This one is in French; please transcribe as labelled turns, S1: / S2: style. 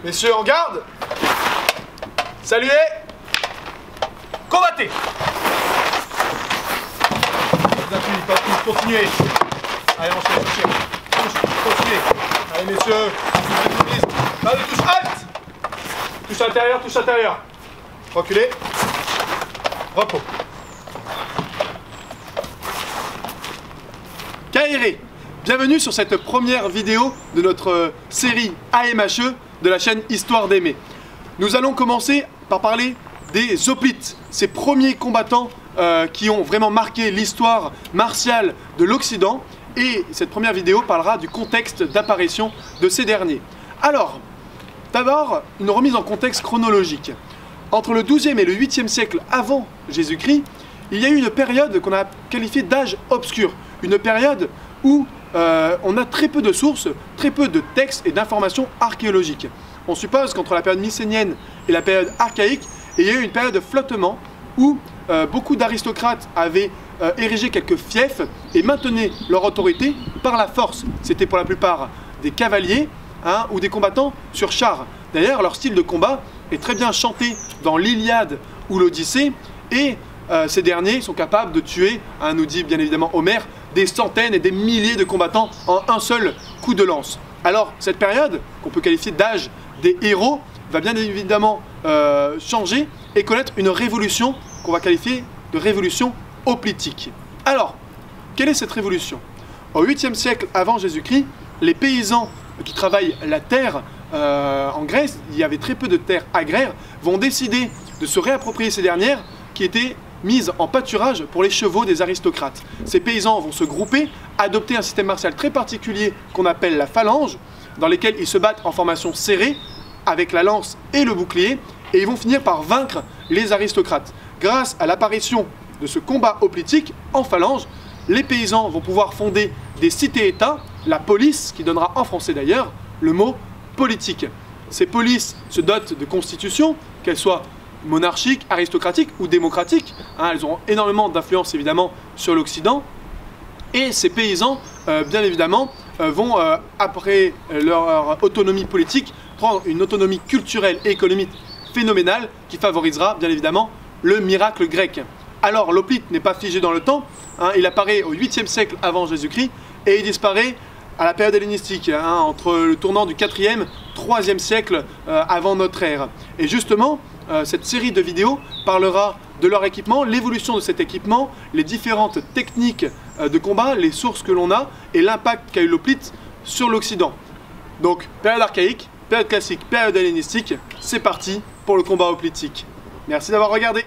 S1: Messieurs, en garde. Saluez. Combattez. Pas plus, continuez. Allez, enchaînez. Continuez. Allez, messieurs. Pas de touche, halte. Touche intérieure, touche intérieure. Reculez. Repos. KRE, bienvenue sur cette première vidéo de notre série AMHE de la chaîne Histoire d'aimer. Nous allons commencer par parler des hoplites, ces premiers combattants qui ont vraiment marqué l'histoire martiale de l'Occident, et cette première vidéo parlera du contexte d'apparition de ces derniers. Alors, d'abord, une remise en contexte chronologique. Entre le 12e et le 8e siècle avant Jésus-Christ, il y a eu une période qu'on a qualifiée d'âge obscur, une période où on a très peu de sources, très peu de textes et d'informations archéologiques. On suppose qu'entre la période mycénienne et la période archaïque, il y a eu une période de flottement où beaucoup d'aristocrates avaient érigé quelques fiefs et maintenaient leur autorité par la force. C'était pour la plupart des cavaliers ou des combattants sur chars. D'ailleurs, leur style de combat est très bien chanté dans l'Iliade ou l'Odyssée, et ces derniers sont capables de tuer, nous dit bien évidemment Homère, des centaines et des milliers de combattants en un seul coup de lance. Alors, cette période, qu'on peut qualifier d'âge des héros, va bien évidemment changer et connaître une révolution qu'on va qualifier de révolution hoplitique. Alors, quelle est cette révolution? Au 8e siècle avant Jésus-Christ, les paysans qui travaillent la terre en Grèce, il y avait très peu de terres agraires, vont décider de se réapproprier ces dernières qui étaient mises en pâturage pour les chevaux des aristocrates. Ces paysans vont se grouper, adopter un système martial très particulier qu'on appelle la phalange, dans lesquels ils se battent en formation serrée, avec la lance et le bouclier, et ils vont finir par vaincre les aristocrates. Grâce à l'apparition de ce combat hoplitique en phalange, les paysans vont pouvoir fonder des cités-états, la police, qui donnera en français d'ailleurs le mot politique. Ces polices se dotent de constitutions, qu'elles soient monarchiques, aristocratiques ou démocratiques. Elles auront énormément d'influence évidemment sur l'Occident. Et ces paysans, bien évidemment, vont, après leur autonomie politique, prendre une autonomie culturelle et économique phénoménale qui favorisera bien évidemment le miracle grec. Alors l'hoplite n'est pas figé dans le temps, il apparaît au 8e siècle avant Jésus-Christ et il disparaît à la période hellénistique, entre le tournant du 4e, 3e siècle avant notre ère. Et justement, cette série de vidéos parlera de leur équipement, l'évolution de cet équipement, les différentes techniques de combat, les sources que l'on a et l'impact qu'a eu l'hoplite sur l'Occident. Donc, période archaïque, période classique, période hellénistique, c'est parti pour le combat hoplitique. Merci d'avoir regardé.